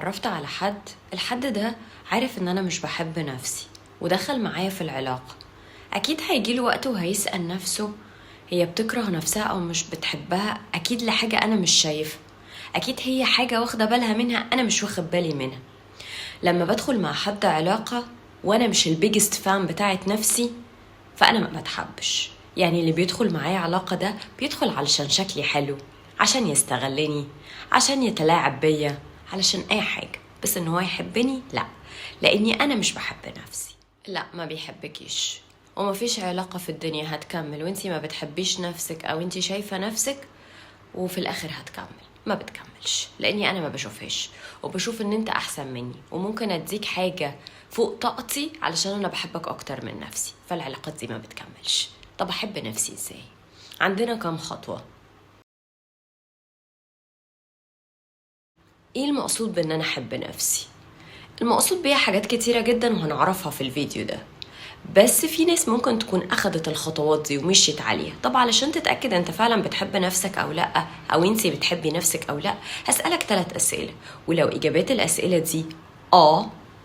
اتعرفت على الحد ده عارف ان انا مش بحب نفسي ودخل معايا في العلاقة. اكيد هيجيله وقت وهيسأل نفسه هي بتكره نفسها او مش بتحبها، اكيد لحاجة انا مش شايفها، اكيد هي حاجة واخدة بالها منها انا مش واخد بالي منها. لما بدخل مع حد علاقة وانا مش البيجست فان بتاعت نفسي فانا ما بتحبش. يعني اللي بيدخل معايا علاقة ده بيدخل علشان شكلي حلو، عشان يستغلني، عشان يتلاعب بيا، علشان اي حاجة، بس ان هو يحبني لا، لاني انا مش بحب نفسي. لا، ما بيحبكيش، وما فيش علاقة في الدنيا هتكمل وانتي ما بتحبيش نفسك او انتي شايفة نفسك وفي الاخر هتكمل. ما بتكملش لاني انا ما بشوفهاش، وبشوف ان انت احسن مني وممكن اديك حاجة فوق طاقتي علشان انا بحبك اكتر من نفسي، فالعلاقات دي ما بتكملش. طب احب نفسي ازاي؟ عندنا كام خطوة. ايه المقصود بان انا احب نفسي؟ المقصود بيها حاجات كتيرة جدا وهنعرفها في الفيديو ده، بس في ناس ممكن تكون اخدت الخطوات دي ومشيت عليها. طب علشان تتأكد انت فعلا بتحب نفسك او لا، او انتي بتحبي نفسك او لا، هسألك 3 اسئلة، ولو اجابات الاسئلة دي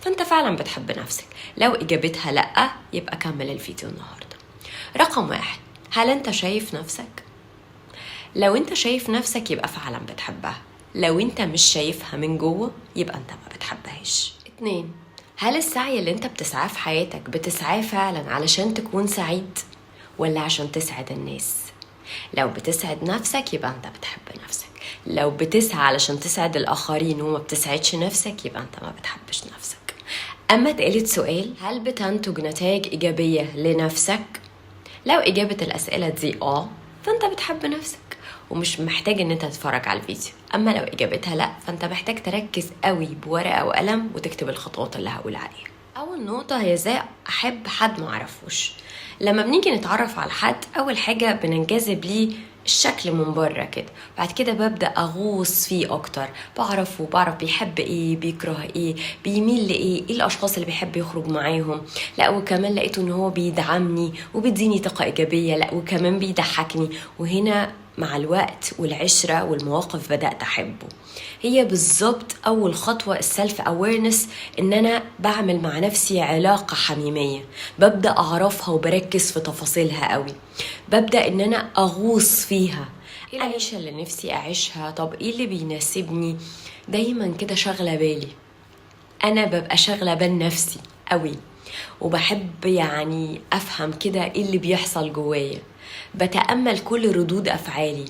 فانت فعلا بتحب نفسك. لو اجابتها لا يبقى كمل الفيديو النهاردة. رقم 1، هل انت شايف نفسك؟ لو انت شايف نفسك يبقى فعلا بتحبها، لو انت مش شايفها من جوه يبقى انت ما بتحبهاش. 2، هل السعي اللي انت بتسعاه في حياتك بتسعاه فعلا علشان تكون سعيد ولا عشان تسعد الناس؟ لو بتسعد نفسك يبقى انت بتحب نفسك، لو بتسعى علشان تسعد الاخرين وما بتسعدش نفسك يبقى انت ما بتحبش نفسك. اما تالت سؤال، هل بتنتج نتائج ايجابية لنفسك؟ لو اجابة الاسئلة دي فانت بتحب نفسك ومش محتاج ان انت تتفرج على الفيديو. اما لو اجابتها لا فانت محتاج تركز قوي بورقة وقلم وتكتب الخطوات اللي هقول عليها. اول نقطة هي ازاي احب حد معرفوش. لما بنيجي نتعرف على حد اول حاجة بننجذب ليه الشكل من بره كده، بعد كده ببدأ اغوص فيه اكتر، بعرف بيحب ايه، بيكره ايه، بيميل لايه، ايه الاشخاص اللي بيحب يخرج معاهم. لا وكمان لقيته ان هو بيدعمني وبيديني طاقة ايجابية، لا وكمان بيضحكني، وهنا مع الوقت والعشرة والمواقف بدأت أحبه. هي بالظبط أول خطوة السلف أويرنس، إن أنا بعمل مع نفسي علاقة حميمية، ببدأ أعرفها وبركز في تفاصيلها قوي، ببدأ إن أنا أغوص فيها. إيه العيشة اللي نفسي أعيشها؟ طب إيه اللي بيناسبني؟ دايما كده شغلة بالي، أنا ببقى شغلة بال نفسي قوي، وبحب يعني أفهم كده إيه اللي بيحصل جوايا، بتأمل كل ردود أفعالي،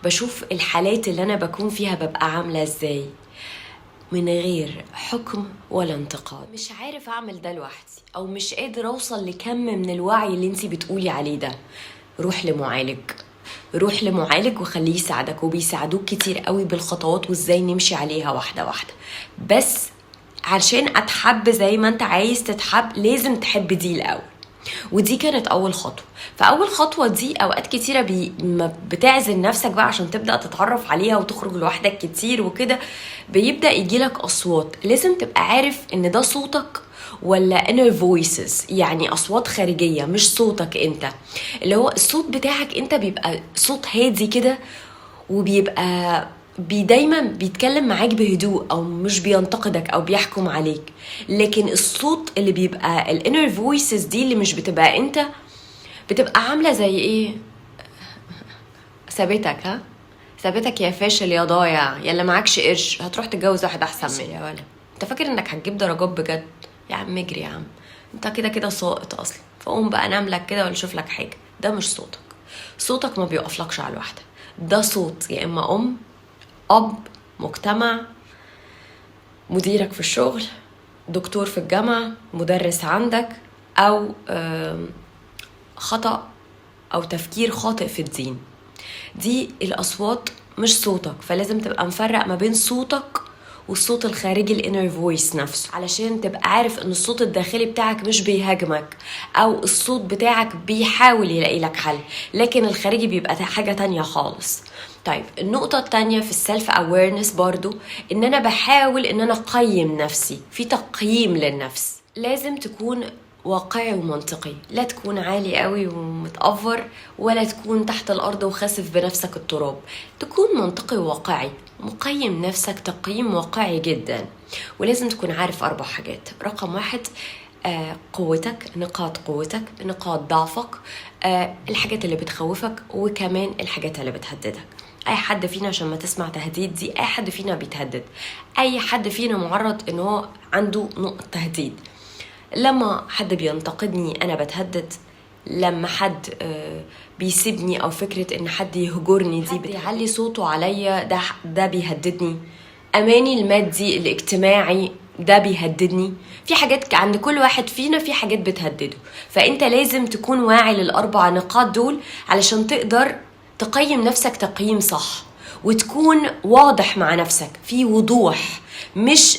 بشوف الحالات اللي أنا بكون فيها ببقى عاملة إزاي من غير حكم ولا انتقاد. مش عارف أعمل ده لوحدي أو مش قادر أوصل لكم من الوعي اللي انتي بتقولي عليه ده، روح لمعالج وخليه يساعدك، وبيساعدوك كتير قوي بالخطوات وازاي نمشي عليها واحدة واحدة. بس عشان أتحب زي ما انت عايز تتحب لازم تحب دي الأول، ودي كانت اول خطوه. فاول خطوه دي اوقات كتيره ما بتعزل نفسك بقى عشان تبدا تتعرف عليها وتخرج لوحدك كتير وكده، بيبدا يجيلك اصوات، لازم تبقى عارف ان ده صوتك ولا inner voices، يعني اصوات خارجيه مش صوتك انت. اللي هو الصوت بتاعك انت بيبقى صوت هادي كده، وبيبقى دايما بيتكلم معاك بهدوء او مش بينتقدك او بيحكم عليك. لكن الصوت اللي بيبقى الانر فويسز دي اللي مش بتبقى انت، بتبقى عامله زي ايه، ثابتك يا فاشل يا ضايع يا اللي معكش قرش، هتروح تتجوز واحد احسن مني يا ولا انت فاكر انك هتجيب درجات بجد؟ يا عم اجري يا عم، انت كده كده ساقط اصلا، فقوم بقى نام لك كده ولا شوف لك حاجه. ده مش صوتك ما بيوقفلكش على الواحده، ده صوت يا اما اب، مجتمع، مديرك في الشغل، دكتور في الجامعة، مدرس عندك، او خطأ او تفكير خاطئ في الدين. دي الاصوات مش صوتك، فلازم تبقى مفرق ما بين صوتك والصوت الخارجي الانر فويس نفسه، علشان تبقى عارف ان الصوت الداخلي بتاعك مش بيهاجمك، او الصوت بتاعك بيحاول يلاقي لك حل، لكن الخارجي بيبقى حاجة تانية خالص. طيب النقطة التانية في السلف اويرنس برضو، ان انا بحاول ان انا اقيم نفسي، في تقييم للنفس. لازم تكون واقعي ومنطقي، لا تكون عالي قوي ومتأفر ولا تكون تحت الارض وخاسف بنفسك التراب، تكون منطقي وواقعي. مقيم نفسك تقييم واقعي جدا، ولازم تكون عارف 4 حاجات. رقم 1 قوتك، نقاط قوتك، نقاط ضعفك، الحاجات اللي بتخوفك، وكمان الحاجات اللي بتهددك. اي حد فينا عشان ما تسمع تهديد دي، اي حد فينا بيتهدد، اي حد فينا معرض ان هو عنده نقطة تهديد. لما حد بينتقدني انا بتهدد، لما حد بيسيبني او فكرة ان حد يهجرني دي بيعلي صوته عليا، ده بيهددني. اماني المادي الاجتماعي ده بيهددني. في حاجات عند كل واحد فينا، في حاجات بتهدده. فانت لازم تكون واعي لل4 نقاط دول علشان تقدر تقيم نفسك تقييم صح، وتكون واضح مع نفسك في وضوح، مش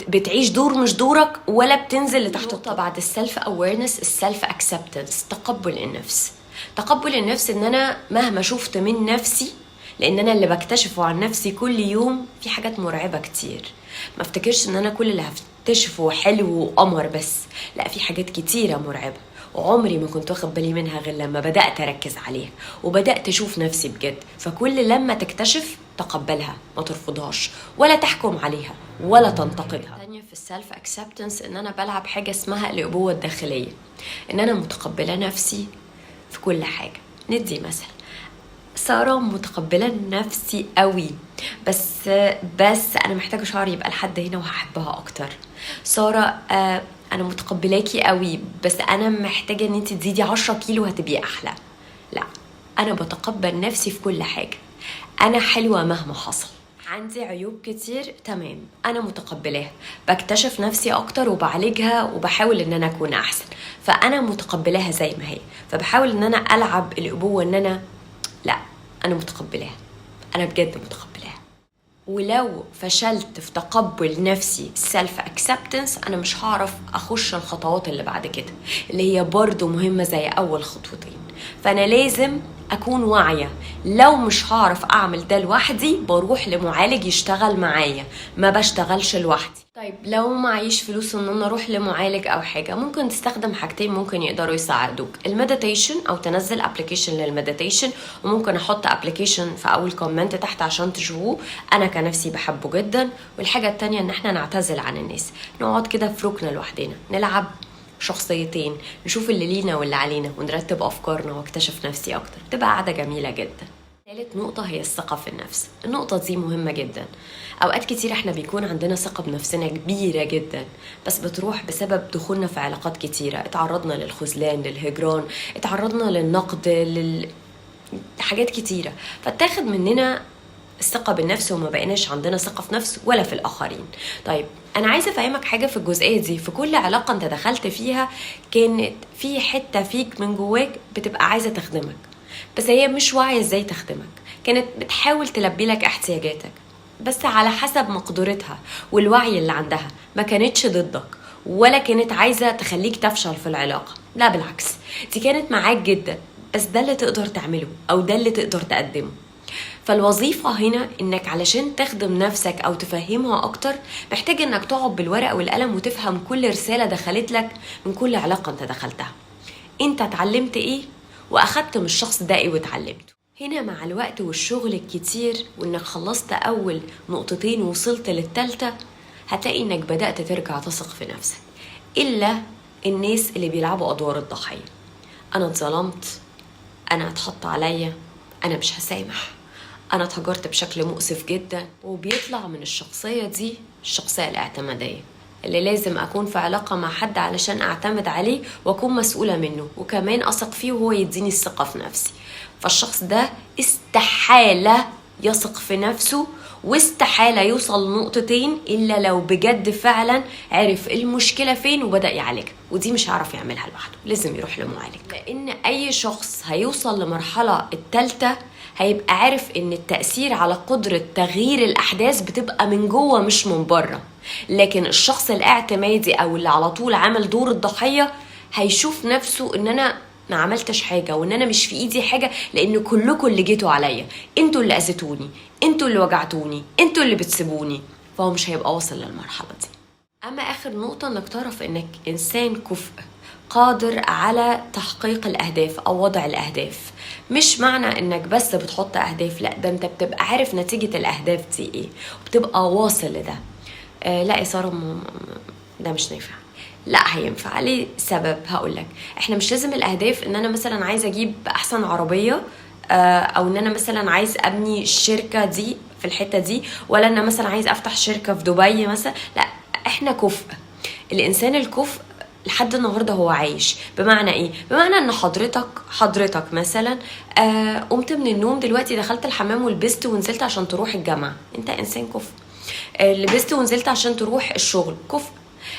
بتعيش دور مش دورك، ولا بتنزل لتحت الطبع. بعد السلف اويرنس، السلف اكسبتنس، تقبل النفس. تقبل النفس ان انا مهما شفت من نفسي، لان انا اللي بكتشفه عن نفسي كل يوم، في حاجات مرعبة كتير. ما افتكرش ان انا كل اللي هكتشفه حلو وقمر بس، لا، في حاجات كتيرة مرعبة، وعمري ما كنت واخد بالي منها غير لما بدأت أركز عليها وبدأت أشوف نفسي بجد. فكل لما تكتشف تقبلها، ما ترفضهاش ولا تحكم عليها ولا تنتقدها. الثانية في السلف اكسبتنس ان انا بلعب حاجة اسمها الأبوة الداخلية، ان انا متقبلة نفسي في كل حاجة. ندي مثل، سارة متقبلة نفسي قوي، بس انا محتاجة شعري يبقى لحد هنا وهحبها اكتر. سارة انا متقبلاكي قوي، بس انا محتاجة ان انت تزيدي 10 كيلو هتبقي احلى. لا، انا بتقبل نفسي في كل حاجة. انا حلوة مهما حصل، عندي عيوب كتير، تمام، انا متقبلاها، بكتشف نفسي اكتر وبعالجها وبحاول ان انا اكون احسن. فانا متقبلاها زي ما هي، فبحاول ان انا العب الابوة، ان انا لا، انا متقبلاها، انا بجد متقبلاها. ولو فشلت في تقبل نفسي self acceptance، انا مش هعرف اخش الخطوات اللي بعد كده، اللي هي برضو مهمة زي اول خطوتين. فانا لازم اكون واعية، لو مش هعرف اعمل ده لوحدي بروح لمعالج يشتغل معايا، ما بشتغلش لوحدي. طيب لو معيش فلوس ان انا اروح لمعالج او حاجة، ممكن تستخدم حاجتين ممكن يقدروا يساعدوك: المديتيشن، او تنزل ابلكيشن للمديتيشن، وممكن احط ابلكيشن في اول كومنت تحت عشان تشوفوه، انا كنفسي بحبه جدا. والحاجة التانية ان احنا نعتزل عن الناس، نقعد كده في ركن لوحدنا، نلعب شخصيتين، نشوف اللي لينا واللي علينا، ونرتب افكارنا، واكتشف نفسي اكتر. تبقى قاعدة جميلة جدا. ثالث نقطة هي الثقة في النفس. النقطة دي مهمة جدا. أوقات كتير احنا بيكون عندنا ثقة بنفسنا كبيرة جدا، بس بتروح بسبب دخولنا في علاقات كتيرة، اتعرضنا للخذلان، للهجران، اتعرضنا للنقد، حاجات كتيرة، فتاخد مننا الثقة بالنفس، وما بقيناش عندنا ثقة في نفس ولا في الآخرين. طيب أنا عايزة أفهمك حاجة في الجزئية دي. في كل علاقة أنت دخلت فيها كانت في حتة فيك من جواك بتبقى عايزة تخدمك، بس هي مش واعية ازاي تخدمك. كانت بتحاول تلبي لك احتياجاتك، بس على حسب مقدرتها والوعي اللي عندها. ما كانتش ضدك، ولا كانت عايزة تخليك تفشل في العلاقة، لا بالعكس، دي كانت معاك جدا، بس ده اللي تقدر تعمله أو ده اللي تقدر تقدمه. فالوظيفة هنا انك علشان تخدم نفسك او تفهمها اكتر، محتاج انك تقعد بالورقة والقلم وتفهم كل رسالة دخلت لك من كل علاقة انت دخلتها. انت اتعلمت ايه واخدت من الشخص ده ايه واتعلمته. هنا مع الوقت والشغل الكتير، وانك خلصت اول نقطتين ووصلت للتالتة، هتلاقي انك بدأت ترجع تثق في نفسك. الا الناس اللي بيلعبوا ادوار الضحية: انا اتظلمت، انا اتحط عليا، انا مش هسامح، انا اتهجرت بشكل مؤسف جدا. وبيطلع من الشخصية دي الشخصية الاعتمادية، اللي لازم اكون في علاقة مع حد علشان اعتمد عليه واكون مسؤولة منه، وكمان اثق فيه وهو يديني الثقة في نفسي. فالشخص ده استحالة يثق في نفسه، واستحالة يوصل لنقطتين إلا لو بجد فعلا عرف المشكلة فين وبدأ يعالجها، ودي مش هيعرف يعملها لوحده، لازم يروح لمعالج. لأن أي شخص هيوصل لمرحلة التالتة هيبقى عارف ان التأثير على قدرة تغيير الأحداث بتبقى من جوه مش من بره. لكن الشخص الاعتمادي او اللي على طول عامل دور الضحية هيشوف نفسه ان انا ما عملتش حاجة، وان انا مش في ايدي حاجة، لان كلكم اللي جيتوا عليا، انتوا اللي اذيتوني، انتوا اللي وجعتوني، انتوا اللي بتسيبوني. فهو مش هيبقى واصل للمرحلة دي. اما اخر نقطة، انك تعرف انك انسان كفء قادر على تحقيق الأهداف أو وضع الأهداف. مش معنى انك بس بتحط أهداف، لا، ده انت بتبقى عارف نتيجة الأهداف دي ايه وبتبقى واصل لده. لا يا سارة، ده مش نافع. لا، هينفع. ليه؟ سبب هقولك. احنا مش لازم الأهداف ان انا مثلا عايز اجيب احسن عربية، او ان انا مثلا عايز ابني الشركة دي في الحتة دي، ولا ان انا مثلا عايز افتح شركة في دبي مثلا. لا، احنا كفء. الانسان الكفء لحد النهارده هو عايش. بمعنى ايه؟ بمعنى ان حضرتك مثلا قمت من النوم دلوقتي، دخلت الحمام ولبست ونزلت عشان تروح الجامعه، انت انسان كفء. لبست ونزلت عشان تروح الشغل، كفء.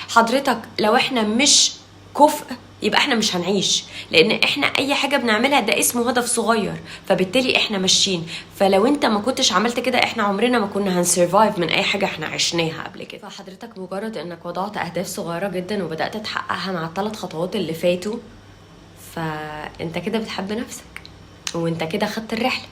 حضرتك لو احنا مش كفء يبقى احنا مش هنعيش، لان احنا اي حاجه بنعملها ده اسمه هدف صغير، فبالتالي احنا ماشيين. فلو انت ما كنتش عملت كده احنا عمرنا ما كنا هنسرفايف من اي حاجه احنا عشناها قبل كده. فحضرتك مجرد انك وضعت اهداف صغيره جدا وبدات تحققها مع ال3 خطوات اللي فاتوا، فانت كده بتحب نفسك، وانت كده خدت الرحله.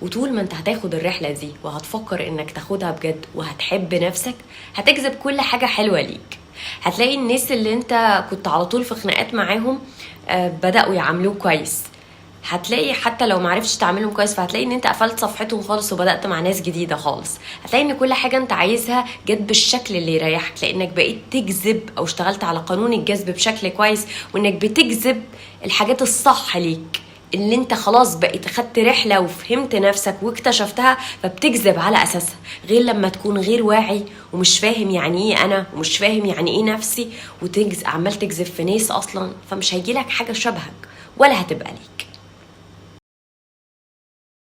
وطول ما انت هتاخد الرحله دي وهتفكر انك تاخدها بجد وهتحب نفسك، هتجذب كل حاجه حلوه ليك. هتلاقي الناس اللي انت كنت على طول في خناقات معاهم بدأوا يعاملوه كويس. هتلاقي حتى لو معرفتش تعملهم كويس، فهتلاقي ان انت قفلت صفحتهم خالص وبدأت مع ناس جديدة خالص. هتلاقي ان كل حاجة انت عايزها جت بالشكل اللي يريحك، لانك بقيت تجذب او اشتغلت على قانون الجذب بشكل كويس، وانك بتجذب الحاجات الصح ليك اللي انت خلاص بقيت خدت رحلة وفهمت نفسك واكتشفتها، فبتجذب على اساسها. غير لما تكون غير واعي ومش فاهم يعني ايه انا ومش فاهم يعني ايه نفسي، عمال تجذب في ناس اصلا، فمش هيجيلك حاجة شبهك ولا هتبقى ليك.